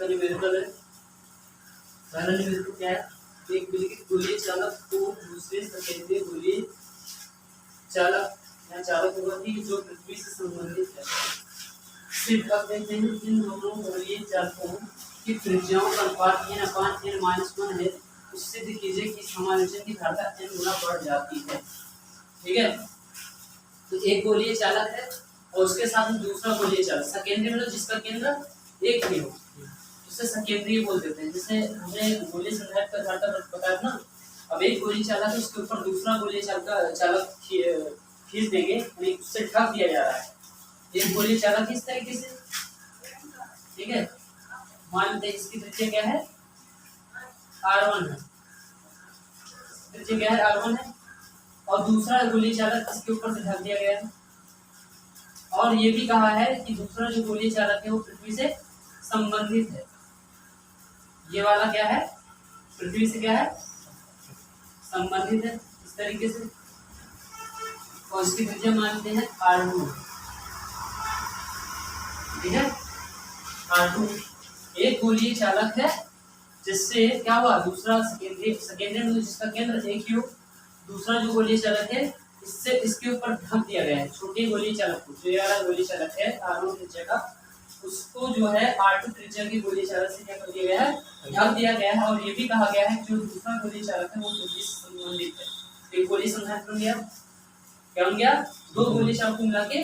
इसका न्यूमेरिकल है। पहला न्यूमेरिकल क्या है? एक विद्युत गोलीय चालक को दूसरे सकेंद्रीय गोलीय चालक या चालक होगा कि जो पृथ्वी से संबंधित है। सिर्फ अब देखते हैं इन दोनों गोलीय चालकों की त्रिज्याओं का अनुपात n/n-1 है। उससे सिद्ध कीजिए कि समायोजन की धारणा n गुना बढ़ जाती है। ठीक है, तो एक गोलीय चालक है और उसके साथ में दूसरा गोलीय चालक, सकेंद्रीय मतलब जिसका केंद्र एक ही हो, उसे सकेंद्रीय बोल देते हैं। जैसे हमने गोलीय संधारित्र का धारणा बताया ना, अब एक गोलीय चालक है उसके ऊपर दूसरा गोलीय चालक खींच देंगे, यानी उससे ढक दिया जा रहा है। एक गोलीय चालक इस तरीके से, ठीक है, मान लेते हैं इसकी त्रिज्या क्या है, r1 है, त्रिज्या क्या है, r1 है, और दूसरा गोलीय चालक इसके ऊपर से ढक दिया गया है। और ये भी कहा है कि दूसरा जो गोलीय चालक है वो पृथ्वी से संबंधित है। ये वाला क्या है, पृथ्वी से क्या है, संबंधित है, इस तरीके से। और इसकी त्रिज्या मानते हैं r2, ठीक है, r2 एक गोलीय चालक है जिससे क्या हुआ, दूसरा सेकेंडरी में जिसका केंद्र एक ही हो, दूसरा जो गोलीय चालक है इससे इसके ऊपर ढक दिया गया है। छोटे गोलीय चालक को, जो ये वाला गोलीय चालक है r1 त्रिज्या का, उसको जो है r2 त्रिज्या की गोलीय चालक से क्या कर दिया गया है, ढक दिया गया है। और ये भी कहा गया है जो दूसरा गोलीय चालक है वो पृथ्वी से संबंधित है। एक गोलीय संधारित्र बन गया, क्या बन गया, दो गोलीय चालक को मिला के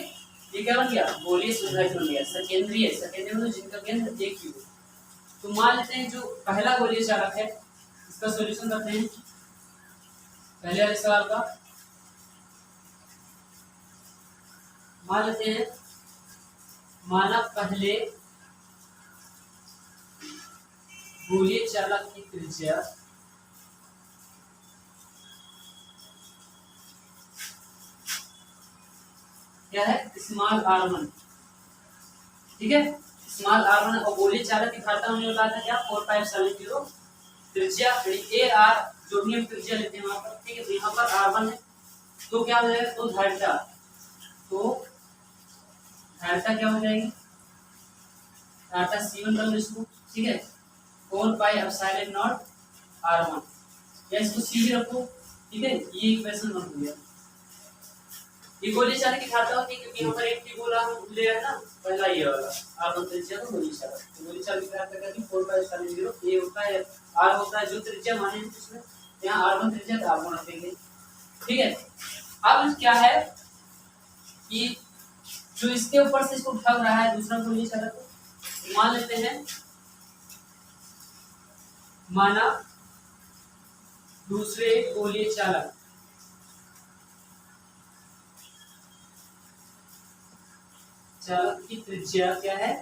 ये क्या बन गया, गोलीय संधारित्र बन गया। सकेंद्रीय मतलब जिनका केंद्र एक ही हो। तो मान लेते हैं जो पहला गोलीय चालक है, इसका सॉल्यूशन करते हैं पहले वाले सवाल का। मान लेते हैं, माना पहले गोलीय चालक की त्रिज्या क्या है, स्मॉल r1, ठीक है, स्मॉल r1, और गोलीय चालक की धारणा हमने बताया था क्या, 4πε0 त्रिज्या ar, जो भी हम त्रिज्या लेते हैं वहां पर, ठीक है, यहाँ पर r1 है, तो क्या हो जाएगा, तो धारिता क्या हो जाएगी, धारिता C1 कर लो इसको, ठीक है, 4πε0 r1, या इसको C भी रखो, ठीक है, ये इक्वेशन बन गया। ये गोलीय चालक की धारिता होती है क्योंकि यहाँ पर एक गोला हम ले रहे हैं ना, पहला ये वाला r1 त्रिज्या का गोलीय चालक, तो गोलीय चालक की धारिता क्या थी, 4πε0, ये होता है r होता है जो त्रिज्या माने इसमें, यहाँ r1 त्रिज्या का r1 रखेंगे, ठीक है। अब क्या है कि जो इसके ऊपर से इसको ढक रहा है दूसरा गोलीय चालक को, मान लेते हैं, माना दूसरे गोलीय चालक की त्रिज्या क्या है,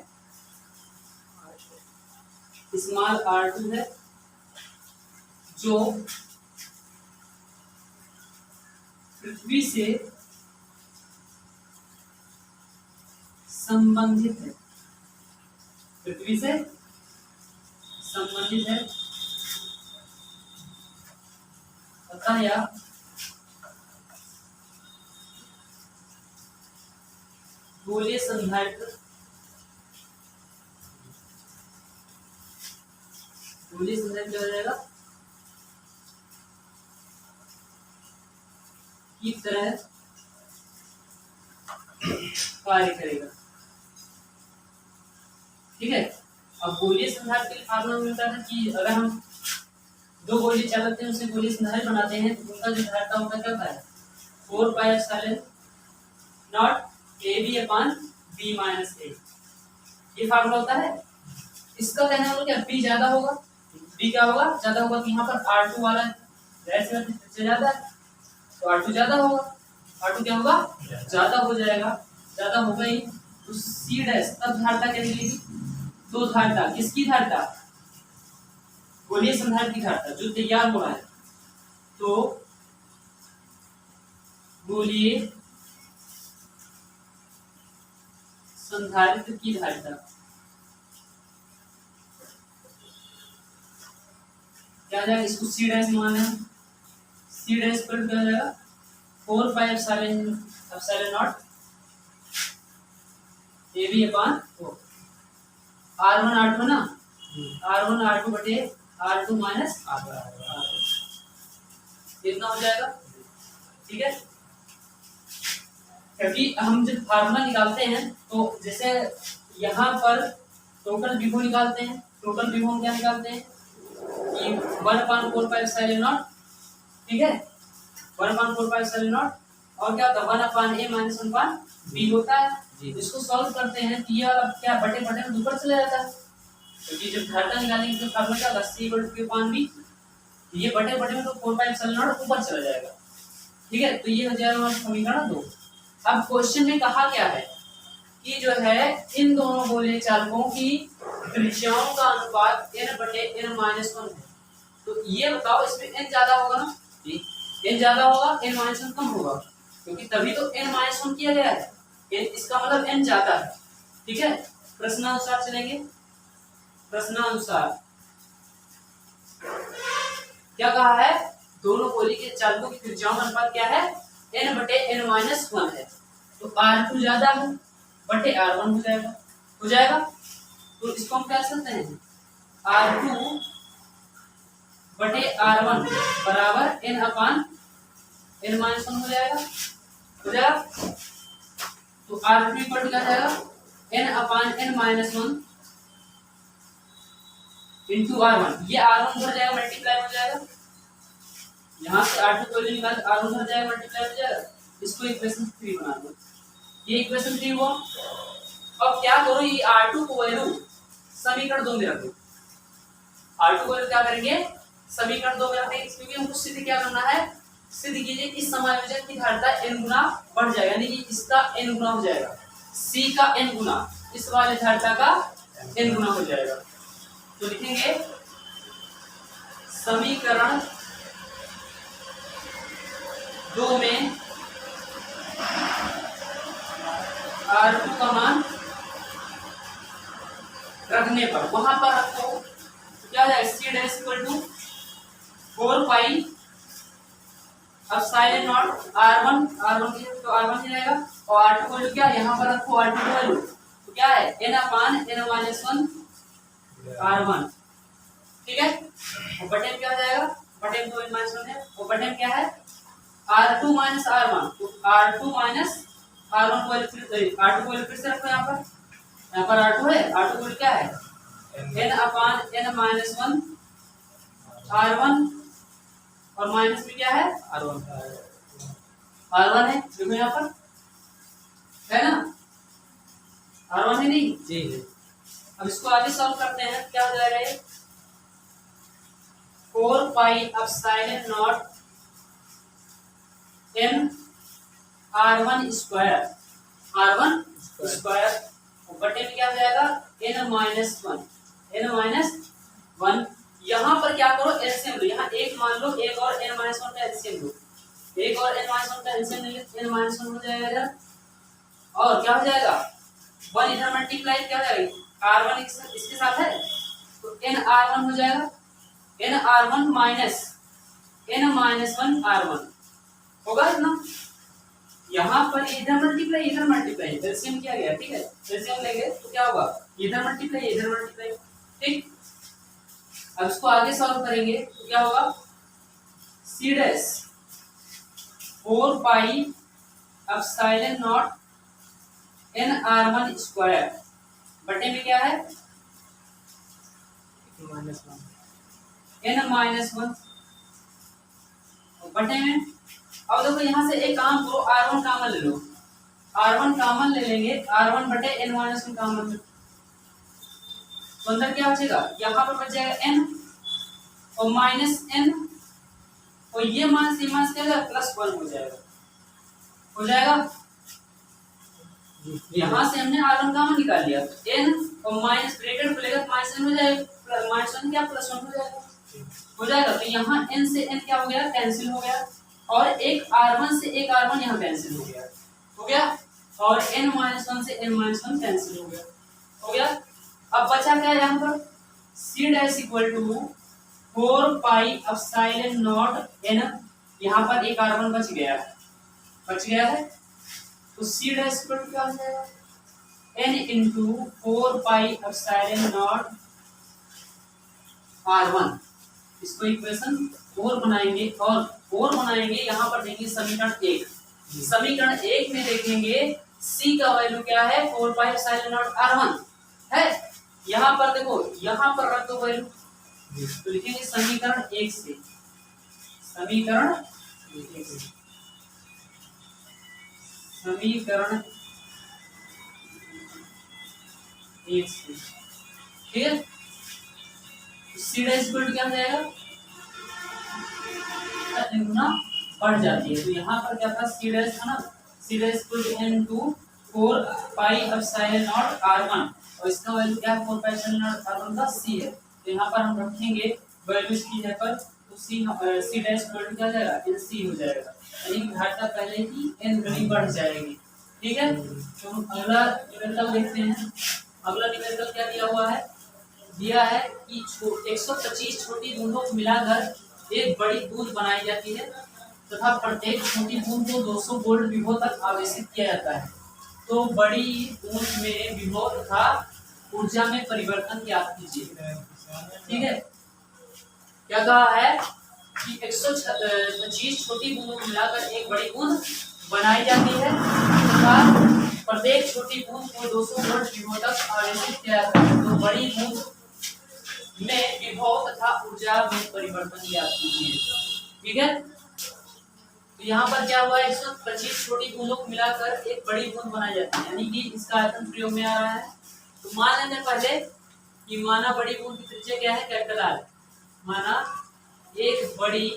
स्मॉल r2 है, जो पृथ्वी से संबंधित है, पृथ्वी से संबंधित है, अतः यह गोलीय संधारित्र क्या हो जाएगा, की तरह कार्य करेगा, ठीक है। अब गोलीय संधारित्र के फार्मूला मिलता है कि अगर हम दो गोलीय चालक थे उसे गोलीय संधारित्र बनाते हैं तो उनका जो धारिता होता है क्या होता है, 4πε0 ab/b - a, ये फार्मूला होता है। इसका कहना है क्या, b ज्यादा होगा, b क्या होगा, ज्यादा होगा, कि यहाँ पर r2 वाला से ज्यादा है तो r2 ज्यादा होगा, r2 क्या होगा, ज्यादा हो जाएगा, ज्यादा होगा ही, तो c डैश तब धारिता क्या निकलेगी, तो धारिता किसकी धारिता, गोलीय संधारित्र की धारिता जो तैयार हो रहा है, तो गोलीय संधारित्र की धारिता क्या जाएगा, इसको c डैश मान लें, c डैश पर क्या जाएगा, 4πε0 ab/4, r1 r2 ना, R1 R2 बटे R2 माइनस इतना हो जाएगा। ठीक है, क्योंकि हम जब फार्मूला निकालते हैं तो जैसे यहाँ पर टोटल विभव निकालते हैं, टोटल विभव हम क्या निकालते हैं कि 1/4πε0, ठीक है, 1/4πε0 और क्या होता है 1/a माइनस 1/b होता है। इसको सॉल्व करते हैं तो ये वाला क्या बटे बटे में ऊपर चला जाता है, क्योंकि जब घाटा निकालेंगे तो फार्मूला क्या होगा c/q/b, ये बटे बटे में तो 4πε0 ऊपर चला जाएगा। ठीक है, तो ये हो जाएगा हमारा समीकरण 2। अब क्वेश्चन में कहा क्या है कि जो है इन दोनों गोलीय चालकों की त्रिज्याओं का अनुपात n/n-1 है। तो ये बताओ इसमें n ज्यादा होगा ना, n ज्यादा होगा n-1 कम होगा, क्योंकि तभी तो n-1 किया गया है, इसका मतलब n ज्यादा है। ठीक है, प्रश्नानुसार चलेंगे। प्रश्नानुसार क्या कहा है, दोनों गोली के चालकों की त्रिज्याओं का अनुपात क्या है n/n-1 है। तो R2 ज्यादा है बटे R1 हो जाएगा। तो इसको हम क्या सकते हैं R2 बटे R1 बराबर n/n-1 हो जाएगा। तो R2 इक्वल क्या जाएगा n/n-1 इंटू R1, ये R1 उधर जाएगा मल्टीप्लाई हो जाएगा, यहाँ से R2 को निकाल R1 उधर जाएगा मल्टीप्लाई हो जाएगा। इसको इक्वेशन 3 बना दो, ये इक्वेशन 3 हुआ। अब क्या करो, ये R2 को वैल्यू समीकरण 2 में रखो। R2 को वैल्यू क्या करेंगे समीकरण 2 में रखेंगे, क्योंकि हमको सिद्ध क्या करना है, सिद्ध कीजिए इस समायोजक की धारिता n गुना बढ़ जाएगा, यानी कि इसका n गुना हो जाएगा, C का n गुना इस वाले धारिता का n गुना हो जाएगा। तो लिखेंगे समीकरण 2 में R2 का मान रखने पर वहां पर रखो तो क्या हो जाएगा C dash equal to 4 pi epsilon naught R1 तो R1 ही रहेगा, और R2 को क्या यहाँ पर रखो R2 को वैल्यू तो क्या है n/n-1 R1। ठीक है, और बटे में क्या हो जाएगा, बटे में तो n-1 है, और बटे में क्या है R2 माइनस R1, तो R2 माइनस R1 को R2 को फिर से रखो, यहाँ पर R2 है, R2 को क्या है n/n-1 R1 और माइनस में क्या है R1 है, देखो यहाँ पर है ना R1 है नहीं जी। अब इसको आगे सॉल्व करते हैं, क्या हो जाएगा ये 4 pi epsilon naught n R1 square बटे में क्या हो जाएगा n-1 यहाँ पर क्या करो एलसीएम लो, यहाँ एक मान लो, एक और n-1 का एलसीएम लो, एक और n-1 का एलसीएम ले n-1 हो जाएगा, और क्या हो जाएगा 1 इधर मल्टीप्लाई क्या हो जाएगा R1 इसके साथ है तो n-R1 हो जाएगा, n-R1 माइनस n-1 R1 होगा ना, यहाँ पर इधर मल्टीप्लाई एलसीएम किया गया। ठीक है, एलसीएम लेंगे तो क्या होगा इधर मल्टीप्लाई। ठीक, अब इसको आगे सॉल्व करेंगे तो क्या होगा C dash 4 pi epsilon not n/r1 square बटे में क्या है n-1 बटे में। अब देखो यहाँ से एक काम करो, R1 कॉमन ले लो, R1 कॉमन ले लेंगे, R1 बटे n-1 कॉमन, तो अंदर क्या बचेगा, यहाँ पर बच जाएगा n और माइनस n, और ये मान से मान क्या +1 हो जाएगा। यहाँ से हमने R1 कॉमन निकाल लिया, n और माइनस ब्रैकेट खुलेगा तो माइनस n हो जाएगा, माइनस 1 क्या +1 हो जाएगा। तो यहाँ n से n क्या हो गया कैंसिल हो गया, और एक R1 से एक R1 यहाँ कैंसिल हो गया, और n-1 से n-1 कैंसिल हो गया। अब बचा क्या यहाँ पर C dash equal to 4 pi epsilon naught n, यहाँ पर एक R1 बच गया है, तो C डैश इक्वल टू क्या हो जाएगा n into 4 pi epsilon naught R1। इसको इक्वेशन 4 बनाएंगे और 4 बनाएंगे, यहाँ पर देखेंगे समीकरण 1। समीकरण 1 में देखेंगे C का वैल्यू क्या है 4 पाई एप्सिलॉन नॉट R1 है। यहाँ पर देखो, यहाँ पर रख दो वैल्यू, तो लिखेंगे समीकरण 1 से, समीकरण 1 से, समीकरण 1 से, ठीक है। सी डैश इक्वल टू क्या हो जाएगा, गुना बढ़ जाती है, तो यहाँ पर क्या था सी डैश था ना, C dash equal to n to 4 pi epsilon naught r1 और इसका वैल्यू क्या है 4 पाई एप्सिलॉन नॉट r1 का c है। तो यहाँ पर हम रखेंगे वैल्यू की जगह पर, तो सी डैश इक्वल टू क्या हो जाएगा nc हो जाएगा, यानी घाटा पहले ही n गुनी बढ़ जाएगी, ठीक है। तो हम अगला निकलता देखते हैं। अगला निकलता क्या दिया हुआ है, दिया है कि 125 छोटी बूंदों को मिलाकर एक बड़ी बूंद बनाई जाती है तथा प्रत्येक छोटी बूंद को 200 वोल्ट विभव तक आवेशित किया जाता है। तो बड़ी बूंद में विभव तथा ऊर्जा में परिवर्तन ज्ञात कीजिए, ठीक है। क्या कहा है कि 125 छोटी बूंदों को मिलाकर एक बड़ी बूंद बनाई जाती है तथा प्रत्येक छोटी बूंद को 200 वोल्ट विभव तक आवेशित किया जाता है। तो बड़ी बूंद में विभव तथा ऊर्जा में परिवर्तन ज्ञात कीजिए, ठीक है। तो यहाँ पर क्या हुआ, 125 छोटी बूंदों को मिलाकर एक बड़ी बूंद बनाई जाती है, यानी कि इसका आयतन प्रयोग में आ रहा है। तो मान लेते पहले कि माना बड़ी बूंद की त्रिज्या क्या है कैपिटल आर, माना एक बड़ी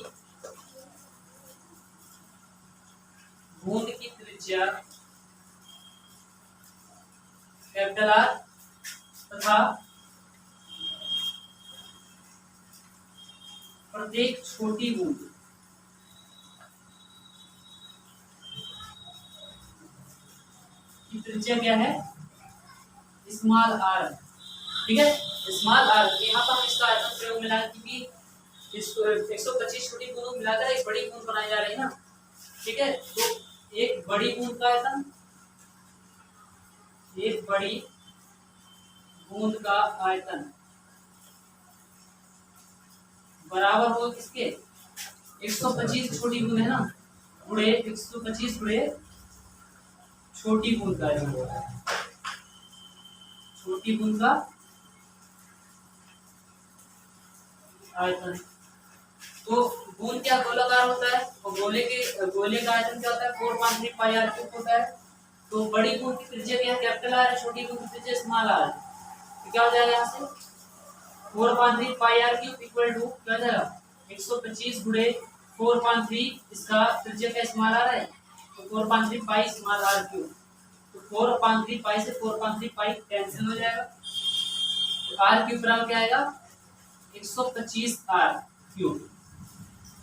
बूंद की त्रिज्या कैपिटल आर तथा प्रत्येक छोटी बूंद की त्रिज्या क्या है स्मॉल आर, ठीक है, स्मॉल आर। यहाँ पर हम इसका आयतन प्रयोग में लाए क्योंकि 125 छोटी बूंदों मिलाकर एक बड़ी बूंद बनाई जा रही है ना, ठीक है। तो एक बड़ी बूंद का आयतन, एक बड़ी बूंद का आयतन बराबर हो किसके 125 छोटी बूंद है ना, गुणे 125 गुणे छोटी बूंद का छोटी बूंद का आयतन। तो बूंद क्या गोलाकार होता है, और गोले का आयतन क्या होता है 4.3 पाई आर क्यूब होता है। तो बड़ी बूंद की त्रिज्या क्या है कैपिटल आर, छोटी बूंद की त्रिज्या स्मॉल आर। तो क्या हो जाएगा यहाँ से 4.3 पाई आर क्यूब इक्वल टू क्या हो जाएगा 125 गुणे 4.3, इसका त्रिज्या क्या स्मॉल आर है, तो 4.3 पाई स्मॉल आर क्यूब। तो 4.3 पाई से 4.3 पाई कैंसिल हो जाएगा, तो आर क्यूब बराबर क्या आएगा 125 आर क्यूब।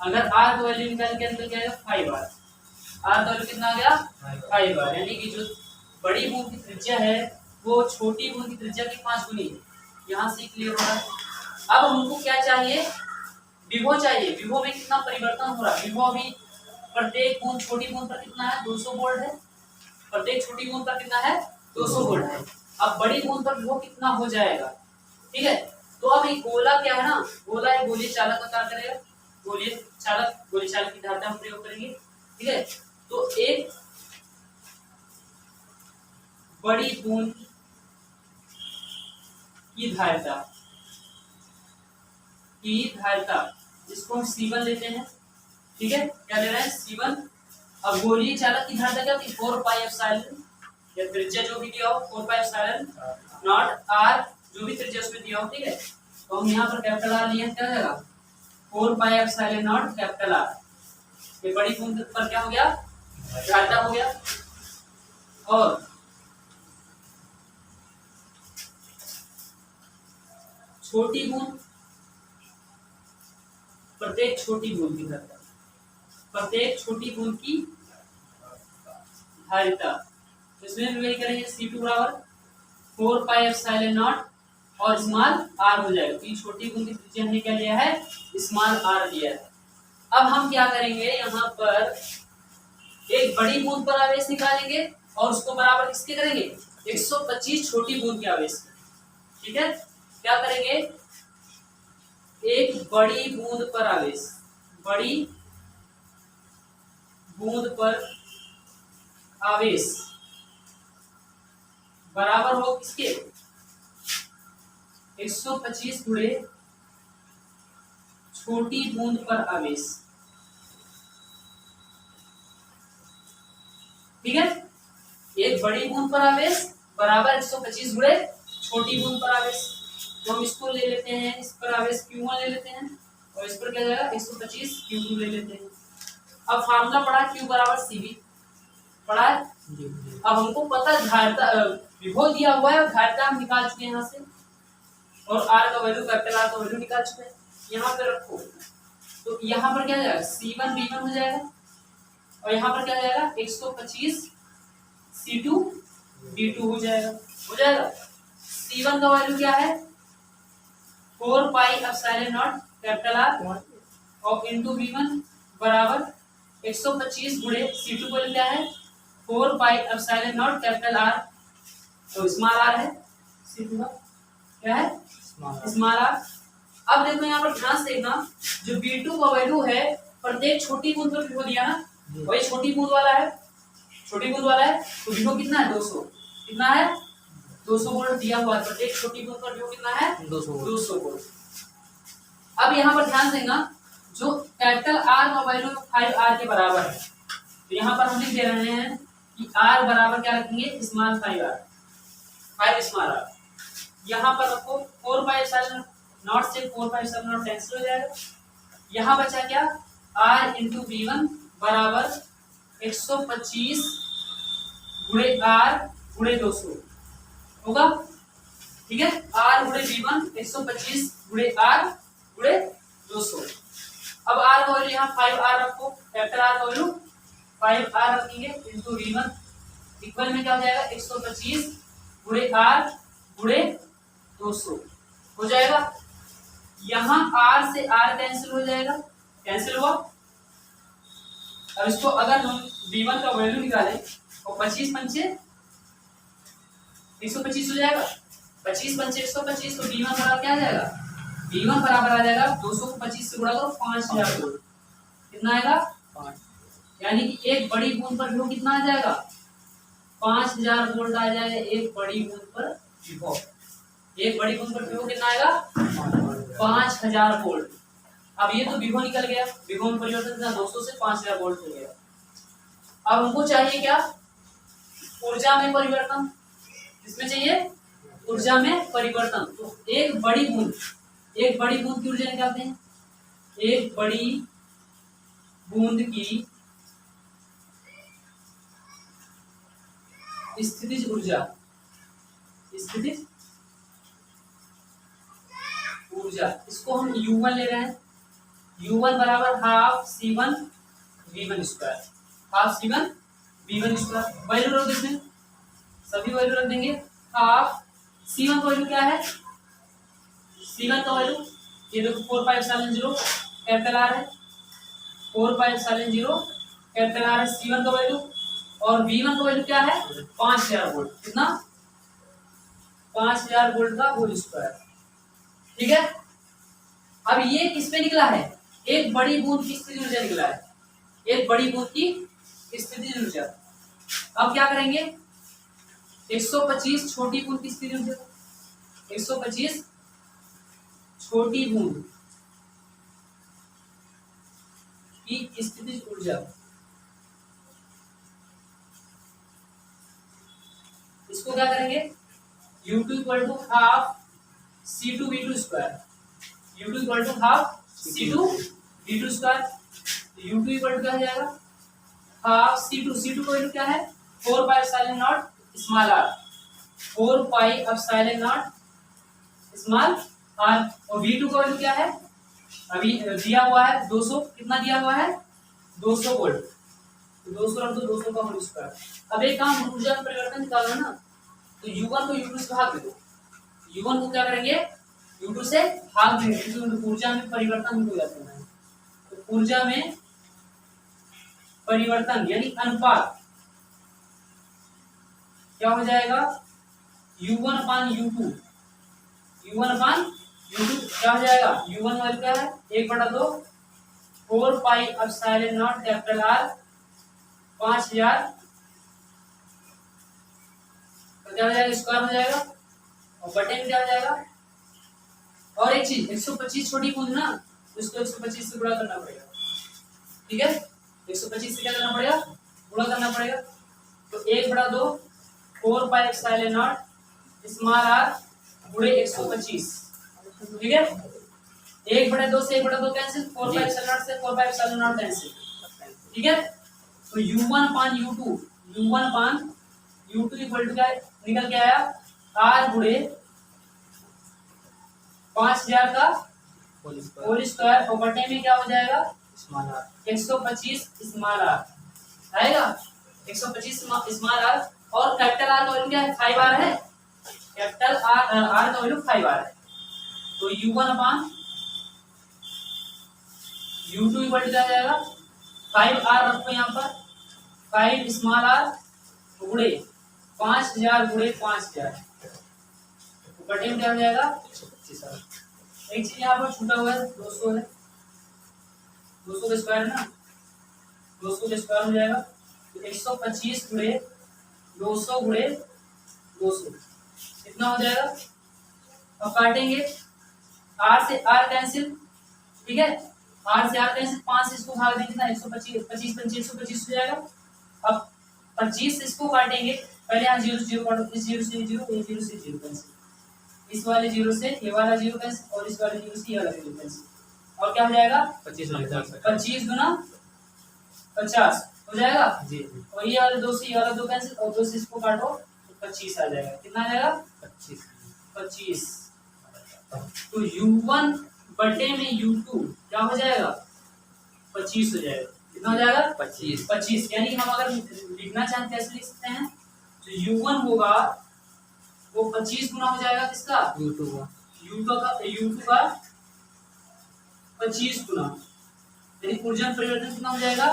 अगर आर का वैल्यू निकाल के अंदर क्या आएगा 5 आर, आर का वैल्यू कितना आ गया 5 आर, यानी कि जो बड़ी बूंद की त्रिज्या है वो छोटी बूंद की त्रिज्या की 5 गुनी है। यहाँ से क्लियर हो रहा है। अब हमको क्या चाहिए, विभव चाहिए। विभव में कितना परिवर्तन हो रहा है, विभव भी प्रत्येक बूंद छोटी बूंद पर कितना है 200 वोल्ट है, प्रत्येक छोटी बूंद पर कितना है 200 वोल्ट है। अब बड़ी बूंद पर विभव कितना हो जाएगा, ठीक है। तो अब ये गोला क्या है ना, गोला एक गोलीय चालक का कार्य करेगा, गोलीय चालक की धारिता हम प्रयोग करेंगे, ठीक है। तो एक बड़ी बूंद की धारिता जिसको हम C1 लेते हैं, ठीक है, क्या ले रहे हैं C1। अब गोलीय चालक की धारिता क्या होती है 4 पाई एप्सिलॉन, या त्रिज्या जो भी दिया हो 4 पाई एप्सिलॉन नॉट r, जो भी त्रिज्या उसमें दिया हो, ठीक है। तो हम यहाँ पर कैपिटल आर लिए, क्या जाएगा 4 pi epsilon not capital R. ये बड़ी बूंद पर क्या हो गया धारिता हो गया, और छोटी बूंद प्रत्येक छोटी बूंद की धारिता, प्रत्येक छोटी बूंद की धारिता, इसमें भी वही करेंगे C2 बराबर 4 पाई एप्सिलॉन नॉट और स्मॉल r हो जाएगा। तो छोटी बूंद की त्रिज्या हमने क्या लिया है स्मॉल r लिया है। अब हम क्या करेंगे, यहाँ पर एक बड़ी बूंद पर आवेश निकालेंगे और उसको बराबर किसके करेंगे 125 छोटी बूंद के आवेश, ठीक है। क्या करेंगे एक बड़ी बूंद पर आवेश, बड़ी बूंद पर आवेश बराबर हो किसके 125 गुणे छोटी बूंद पर आवेश। ठीक है, एक बड़ी बूंद पर आवेश बराबर 125 गुणे छोटी बूंद पर आवेश। तो हम इसको ले लेते हैं, इस पर आवेश Q1 ले लेते हैं और इस पर क्या जाएगा 125 Q2 ले लेते हैं। अब फार्मूला पढ़ा Q बराबर CV पढ़ा है। अब हमको पता धारिता विभव दिया हुआ है, धारिता हम निकाल चुके हैं यहाँ से, और R का वैल्यू कैपिटल R का वैल्यू निकाल चुके हैं। यहाँ पे रखो तो यहाँ पर क्या जाएगा C1 V1 हो जाएगा और यहाँ पर क्या जाएगा 125 C2 V2 हो जाएगा। C1 का वैल्यू क्या है 4 pi epsilon not capital R और इनटू V1 बराबर 125 गुणे C2 वैल्यू क्या है 4 pi epsilon not capital R, तो स्मॉल r है C2 का क्या है स्मॉल r। अब देखो यहाँ पर ध्यान से देखना, जो V2 का वैल्यू है प्रत्येक छोटी बूंद पर विभव दिया ना, वही छोटी बूंद वाला है, छोटी बूंद वाला है तो विभव कितना है 200, कितना है 200 वोल्ट दिया हुआ है, प्रत्येक छोटी बूंद पर विभव कितना है 200 वोल्ट। अब यहाँ पर ध्यान देना, जो कैपिटल R का वैल्यू 5R के बराबर है, तो यहाँ पर हम लिख दे रहे हैं कि R बराबर क्या रखेंगे स्मॉल 5 स्मॉल r। यहाँ पर रखो 4 पाई एप्सिलॉन नॉट से 4 पाई एप्सिलॉन नॉट कैंसिल हो जाएगा। यहाँ बचा क्या R इंटू V1 बराबर 125 गुणे R गुणे 200 होगा। ठीक है, R गुणे V1 125 गुणे R गुणे 200। अब R का वैल्यू यहाँ 5R रखो, कैपिटल R का वैल्यू 5R रखेंगे इंटू V1 इक्वल में क्या हो जाएगा 125 गुणे R गुणे 200 हो जाएगा। यहाँ R से R कैंसिल हो जाएगा, कैंसिल हुआ। अब इसको अगर हम V1 का वैल्यू निकालें और 25 पंचे 125 हो जाएगा, 25 पंचे 125 तो V1 बराबर क्या आ जाएगा V1 बराबर आ जाएगा 200 को 25 से गुणा करो 5000 वोल्ट, कितना आएगा 5, यानी कि एक बड़ी बूंद पर विभव कितना आ जाएगा 5000 वोल्ट आ जाएगा। एक बड़ी बूंद पर विभव, एक बड़ी बूंद पर विभव कितना आएगा 5000 वोल्ट। अब ये तो विभव निकल गया, विभव में परिवर्तन था 200 से 5000 वोल्ट हो गया। अब हमको चाहिए क्या ऊर्जा में परिवर्तन, किसमें चाहिए ऊर्जा में परिवर्तन। तो एक बड़ी बूंद की ऊर्जा निकालते हैं। एक बड़ी बूंद की स्थितिज ऊर्जा, स्थितिज ऊर्जा इसको हम U1 ले रहे हैं। U1 बराबर half C1 V1 square, half C1 V1 square. Value रख देते हैं, सभी वैल्यू रख देंगे। हाफ C1 का वैल्यू क्या है, C1 का वैल्यू ये देखो 4 पाई एप्सिलॉन 0 कैपिटल R है, 4 पाई एप्सिलॉन 0 कैपिटल R है C1 का वैल्यू, और V1 का वैल्यू क्या है 5000 वोल्ट, कितना 5000 वोल्ट का होल स्क्वायर। ठीक है, अब ये किस पे निकला है एक बड़ी बूंद की स्थितिज ऊर्जा निकला है, एक बड़ी बूंद की स्थितिज ऊर्जा। अब क्या करेंगे 125 छोटी बूंद की स्थितिज ऊर्जा, 125 छोटी बूंद की स्थितिज ऊर्जा, इसको क्या करेंगे U2 equal to half C2 V2 square, U2 equal to half C2 V2 square. U2 equal to क्या हो जाएगा हाफ C2 का वैल्यू क्या है 4 pi epsilon not small r, 4 pi epsilon not small r, और V2 का value क्या है अभी दिया हुआ है 200, कितना दिया हुआ है 200 वोल्ट, तो 200 रख दो 200 का होल स्क्वायर। अब एक काम ऊर्जा में परिवर्तन निकालना ना, तो U1 को U2 से भाग दो, U1 को क्या करेंगे U2 से भाग देंगे क्योंकि ऊर्जा में परिवर्तन हो जाता है। तो ऊर्जा में परिवर्तन यानी अनुपात क्या हो जाएगा U1 अपान U2, U1 अपान U2 क्या हो जाएगा, U1 वैल्यू क्या है 1/2 4 pi epsilon not capital R 5000 तो क्या हो जाएगा स्क्वायर हो जाएगा और बटे में क्या हो जाएगा। और एक चीज 125 छोटी बूंद ना, उसको 125 से गुणा करना पड़ेगा, ठीक है 125 से क्या करना पड़ेगा गुणा करना पड़ेगा। तो 1/2 4 pi epsilon not small r गुणे 125, ठीक है 1/2 से 1/2 कैंसिल, 4 पाई एप्सिलॉन नॉट से 4 पाई एप्सिलॉन नॉट कैंसिल, ठीक है। तो U1 upon U2 equal to क्या निकल के आया r गुणे 5000 का होल स्क्वायर और बटे में क्या हो जाएगा स्मॉल r 125 स्मॉल r आएगा 125 स्मॉल r और कैपिटल R का वैल्यू क्या है 5r है, कैपिटल R का वैल्यू 5r है। तो U1 upon U2 equal to क्या आ जाएगा 5r रखो यहाँ पर 5 स्मॉल r गुणे 5000 गुणे 5000 बटे में क्या हो जाएगा 125r। एक चीज यहाँ पर छूटा हुआ है 200 है, 200 का स्क्वायर है ना, 200 का स्क्वायर हो जाएगा तो 125 गुणे 200 गुणे 200 कितना हो जाएगा। अब काटेंगे r से r कैंसिल, ठीक है r से r कैंसिल 5 से इसको भाग देंगे ना 125 25 125 हो जाएगा। अब 25 से इसको काटेंगे, पहले यहाँ 0 0 काटो, इस 0 से 0 ये 0 से 0 कैंसिल, इस वाले 0 से ये वाला 0 कैंसिल और इस वाले 0 से ये वाला 0 कैंसिल और क्या हो जाएगा 25 गुना 50 हो जाएगा जी और ये वाले 2 से ये वाला 2 कैंसिल और 2 से इसको काटो तो 25 आ जाएगा। कितना आ जाएगा 25। तो U1 बटे में U2 क्या हो जाएगा 25 हो जाएगा। कितना हो जाएगा 25 यानी कि हम अगर लिखना चाहें कैसे लिख सकते हैं तो U1 होगा वो 25 गुना हो जाएगा किसका U2 का 25 गुना, यानी ऊर्जा परिवर्तन कितना हो जाएगा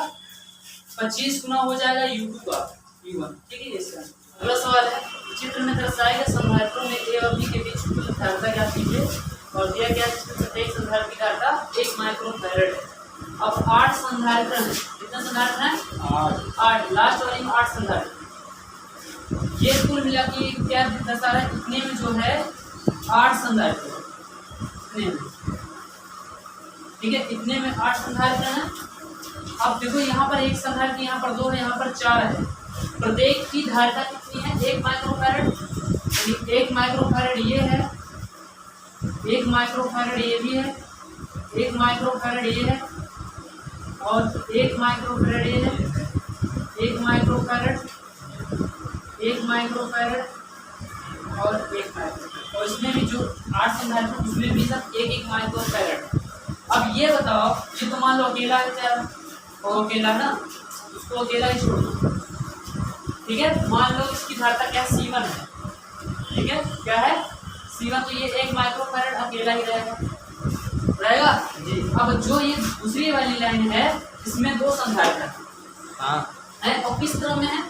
25 गुना हो जाएगा U2 का U1, ठीक है। इसका अगला सवाल है चित्र में दर्शाए गए संधारित्रों में A और B के बीच कुल धारिता ज्ञात कीजिए और दिया गया जिसमें प्रत्येक संधारित्र की धारिता 1 माइक्रोफैरड है। अब 8 संधारित्र हैं, कितने संधारित्र हैं 8, लास्ट वाली में 8 संधारित्र, ये कुल मिला के क्या दर्शा रहा है इतने में जो है 8 संधारित्र इतने में, ठीक है इतने में 8 संधारित्र हैं। अब देखो यहाँ पर एक संधारित्र यहाँ पर 2 है यहाँ पर 4 है, प्रत्येक की धारिता कितनी है 1 माइक्रोफैरड, यानी 1 माइक्रोफैरड ये है, 1 माइक्रोफैरड ये भी है, 1 माइक्रोफैरड ये है और 1 माइक्रोफैरड ये है, 1 माइक्रोफैरड, 1 माइक्रोफैरड और 1 माइक्रोफैरड और इसमें भी जो 8 संधारित्र उसमें भी सब 1 माइक्रोफैरड। अब ये बताओ ये तो मान लो अकेला है बेचारा और अकेला ना, उसको अकेला ही छोड़ दो, ठीक है। मान लो इसकी धारिता क्या C1 है, ठीक है क्या है C1, तो ये 1 माइक्रोफैरड अकेला ही रहेगा जी। अब जो ये दूसरी वाली लाइन है इसमें 2 संधारित्र है और किस क्रम में है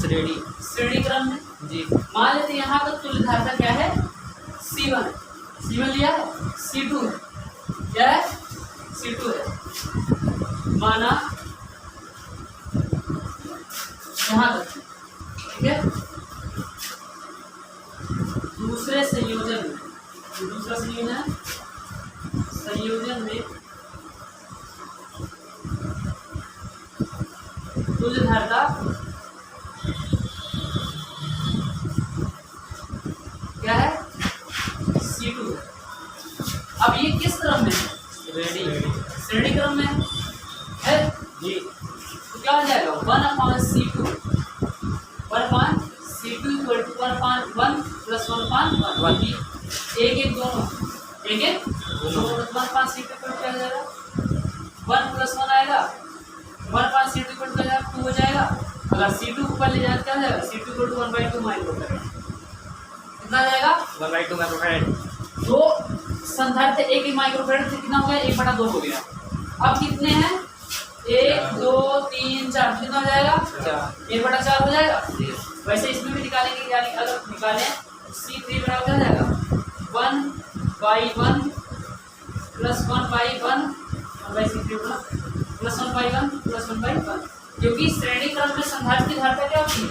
श्रेणी क्रम में जी। मान लेते यहाँ का तुल्य धारिता क्या है C1 लिया है, C2 है, क्या है C2 है, माना यहाँ तक, ठीक है। दूसरे संयोजन में, दूसरा संयोजन में तुल्य धारिता क्या है C2 है। अब ये किस क्रम में है श्रेणी क्रम में है जी। तो क्या हो जाएगा 1/C2 इक्वल टू 1/1 प्लस 1/1 एक दोनों 1/C2 इक्वल टू क्या हो जाएगा 1 प्लस 1 आएगा, 1/C2 इक्वल टू 2 हो जाएगा। अगर C2 ऊपर ले जाए क्या हो जाएगा C2 इक्वल टू 1/2 माइक्रोफैरड, कितना आ जाएगा 1/2 माइक्रोफैरड। दो संधारित्र 1 माइक्रोफैरड से कितना हो गया 1/2 हो गया। अब कितने हैं 1 2 3 4, कितना हो जाएगा 1/4 हो जाएगा। वैसे इसमें भी निकालेंगे, यानी अगर निकालें C3 बराबर क्या हो जाएगा 1 by one plus one by one by C three plus one by one plus one by one, क्योंकि श्रेणी क्रम में संधारित्र की धारिता क्या होती है?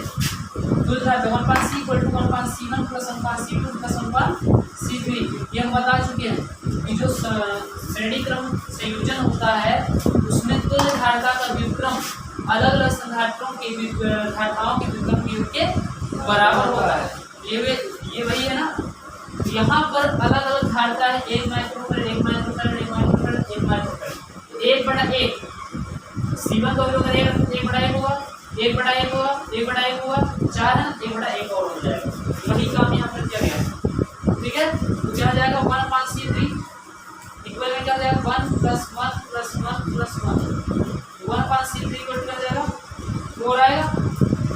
कुल धारिता 1/c = 1/c1 + 1/c2 + 1/c3। ये हम बता चुके हैं कि जो श्रेणी क्रम संयोजन होता है उसमें कुल धारिता का व्युत्क्रम अलग अलग संधारित्रों के धारिताओं के व्युत्क्रम के योग के बराबर होता है। ये वही है ना। यहाँ पर अलग अलग धारिता है, 1 microfarad 1 microfarad 1 microfarad 1 microfarad, 1/1 C1 का वैल्यू अगर 1/1 होगा 1/1 होगा 1/1 होगा 4 है 1/1 और हो जाएगा। वही काम यहाँ पर किया गया। ठीक है, तो क्या हो जाएगा 1/c3 इक्वल में क्या हो जाएगा 1 + 1 + 1 + 1 1/c3 इक्वल क्या हो जाएगा 4 आएगा।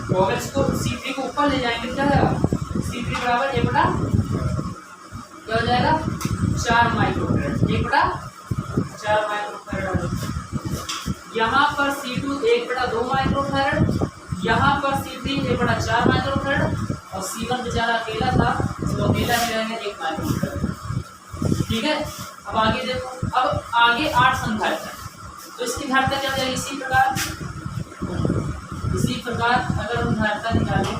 तो अगर इसको C3 को ऊपर ले जाएंगे क्या हो जाएगा C3 बराबर 1 क्या हो जाएगा 4 माइक्रोफैरड 1/4 माइक्रोफैरड। यहाँ पर C2 1/2 माइक्रोफैरड, यहाँ पर C3 1/4 माइक्रोफैरड और C1 बेचारा अकेला था तो अकेला ही रहेगा 1 माइक्रोफैरड। ठीक है, अब आगे देखो, अब आगे 8 संधारित्र तो इसकी धारिता क्या हो जाएगी इसी प्रकार अगर हम धारिता निकालें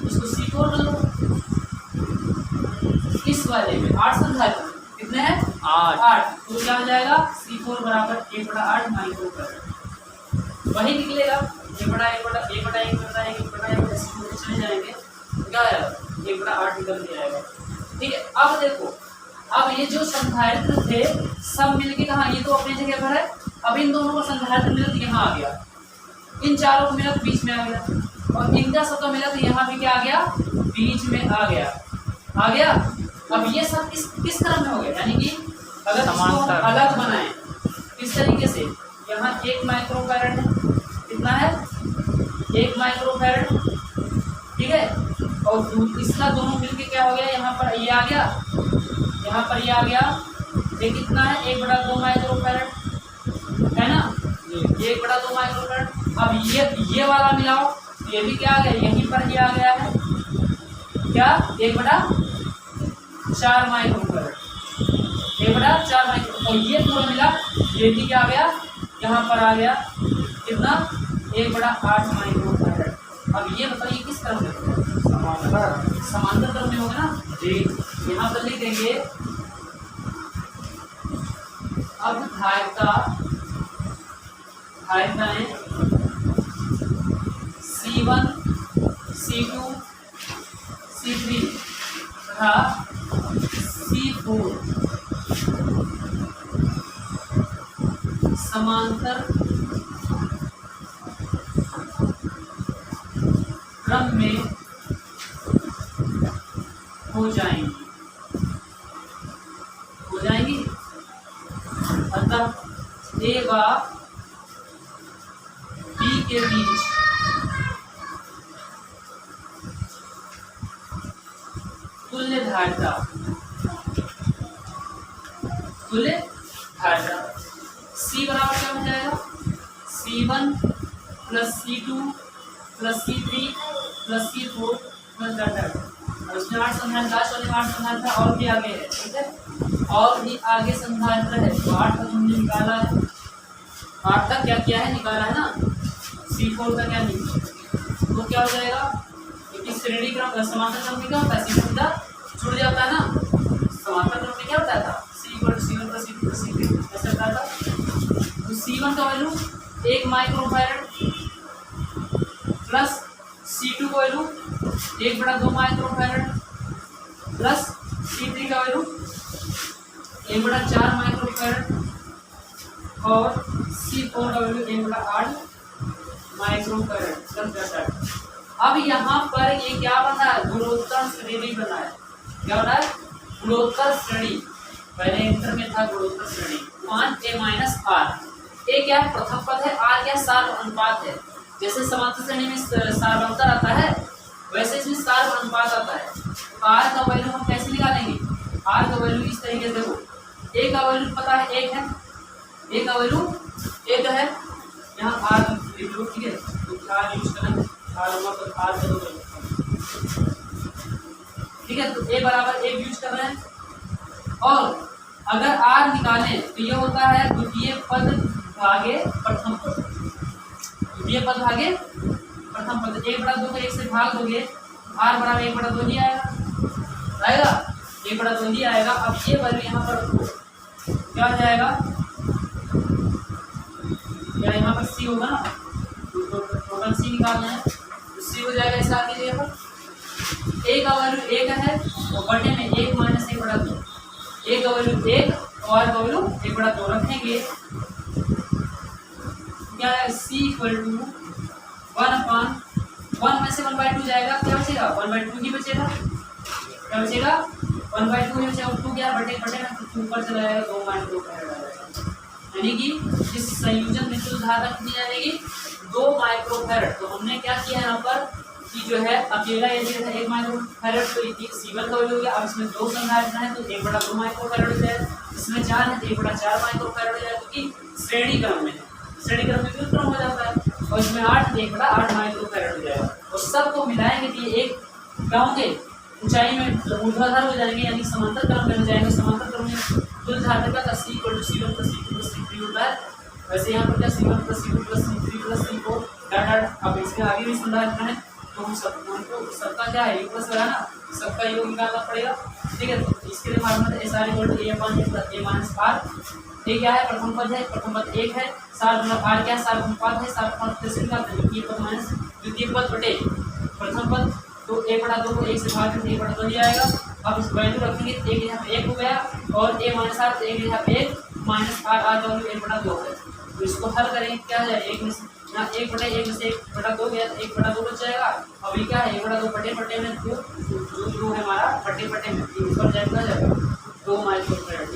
इसको C4 कर लो। इस वाले में 8 संधारित्र कितने हैं 8, तो क्या हो जाएगा C4 बराबर 1/8 माइक्रोफैरड। वही निकलेगा 1/1 चले जाएंगे क्या है 1/8 निकल के आएगा। ठीक है, अब देखो, अब ये जो संधारित्र थे सब मिलके कहाँ, ये तो अपनी जगह पर है, अब इन दोनों का संधारित्र मिला तो यहाँ आ गया, इन चारों को मिला तो बीच में आ गया, और इनका सबका मिला तो यहाँ भी क्या आ गया बीच में आ गया। अब ये सब किस क्रम में हो गया, यानी कि अगर इसको अलग बनाएं किस तरीके से, यहाँ 1 माइक्रोफैरड है, कितना है 1 माइक्रोफैरड। ठीक है, और इसका दोनों मिलके क्या हो गया, यहाँ पर ये आ गया, यहाँ पर ये आ गया, ये कितना है 1/2 माइक्रोफैरड है ना, ये 1/2 माइक्रोफैरड। अब ये वाला मिलाओ तो ये भी क्या आ गया, यहीं पर ये आ गया है क्या 1/4 माइक्रोफैरड 1/4 माइक्रो, और ये पूरा मिला ये भी क्या आ गया यहाँ पर आ गया कितना 1/8 माइक्रोफैरड। अब ये बताइए किस क्रम में होगा, समांतर क्रम में होगा ना जी। यहाँ पर लिख देंगे अब धारिताएं C1 C2 C3 तथा C4 समांतर क्रम में हो जाएंगी अतः A व B के बीच तुल्य धारिता C बराबर क्या हो जाएगा C1 + C2 + C3 + C4 + data. और इसमें 8 संधारित्र, लास्ट वाले 8 संधारित्र और भी आगे है। ठीक है, और भी आगे संधारित्र है, तो 8 तक हमने निकाला है, 8 तक क्या किया है निकाला है ना। C4 का क्या निकाला तो क्या हो जाएगा, क्योंकि श्रेणी क्रम समांतर क्रम में क्या होता है C छूट जाता है ना, समांतर क्रम में क्या होता था C1 + C2 + C3 ऐसा होता था। तो C1 का वैल्यू 1 माइक्रोफैरड प्लस C2 का वैल्यू 1/2 माइक्रोफैरड प्लस C3 का वैल्यू 1/4 माइक्रोफैरड और C4 का वैल्यू 1/8 माइक्रोफैरड। अब यहाँ पर ये क्या बना है, गुणोत्तर श्रेणी बना है। क्या बना है, गुणोत्तर श्रेणी। पहले इंटर में था गुणोत्तर श्रेणी 1a - r। ए क्या है प्रथम पद है, r क्या सार अनुपात है। जैसे समांतर श्रेणी में सारवंतर आता है वैसे इसमें सार अनुपात आता है। तो r का वैल्यू हम कैसे निकालेंगे, r का वैल्यू इस तरीके से देखो, a का वैल्यू पता है 1 है, a का वैल्यू 1 है, यहाँ r लिख लो। ठीक है, तो r यूज करें, r होगा तो r का वैल्यू। ठीक है, तो a बराबर 1 यूज कर रहे हैं, और अगर आर निकालें तो ये होता है द्वितीय पद भागे प्रथम पद, द्वितीय पद भागे प्रथम पद। 1/2 को 1 से भाग दोगे, आर बराबर 1/2 ही आएगा 1/2 ही आएगा। अब ये वैल्यू यहाँ पर रखो, क्या हो जाएगा, या यहाँ पर सी होगा ना, टोटल सी निकालना है तो सी हो जाएगा ऐसा आगे यहाँ पर ए का वैल्यू 1 है और बटे में 1 माइनस 1/2, ए का वैल्यू 1 और का वैल्यू 1/2 रखेंगे, क्या है सी इक्वल टू 1/1 में से 1/2 जाएगा, क्या बचेगा 1/2 ही बचेगा, क्या बचेगा 1/2 ही बचेगा। 2 क्या बटे में ऊपर चला जाएगा 2 माइक्रोफैरड आ जाएगा, यानी कि इस संयोजन में शुद्ध धारा कितनी जाएगी 2 माइक्रोफैरड। तो हमने क्या किया यहाँ पर कि जो है अकेला ये दिया था 1 माइक्रोफैरड, तो ये C1 का वैल्यू हो गया। अब इसमें 2 संधारित्र है तो 1/2 माइक्रोफैरड हो जाएगा, इसमें 4 है तो 1/4 माइक्रोफैरड हो जाएगा, क्योंकि श्रेणी क्रम में है, श्रेणी क्रम में व्युत्क्रम हो जाता है। और इसमें 8 है 1/8 माइक्रोफैरड हो जाएगा। और सबको मिलाएंगे तो ये एक क्या होंगे ऊंचाई में ऊर्ध्वाधर हो जाएंगे, यानी समांतर क्रम में हो जाएंगे। समांतर क्रम में कुल धारा का C = C1 + C2 + C3 होता है। वैसे यहाँ पर क्या C1 + C2 + C3 + C4 dot अब इसके आगे भी संधारित्र है तो हम सबका क्या है योग प्लस लगाना, सबका योग निकालना पड़ेगा, ठीक है। तो इसके लिए हमारे पास SR = A/A-R। ये क्या है प्रथम पद है, प्रथम पद 1 है, सार गुणा R क्या है सार अनुपात है, सार अनुपात कैसे निकालते हैं द्वितीय पद माइनस द्वितीय पद बटे प्रथम पद, तो 1/2 को 1 से भाग करके 1/2 ही आएगा। अब इस वैल्यू रखेंगे तो 1 यहाँ पे 1 हो गया और A - R तो 1 यहाँ पे 1 माइनस R आ जाओ 1/2 है। तो इसको हल करेंगे क्या है 1 में यहाँ 1/1 में से 1/2 गया 1/2 बच जाएगा। अब ये क्या है 1/2 बटे में 2 है हमारा बटे में ऊपर जाएगा 2 माइक्रोफैरड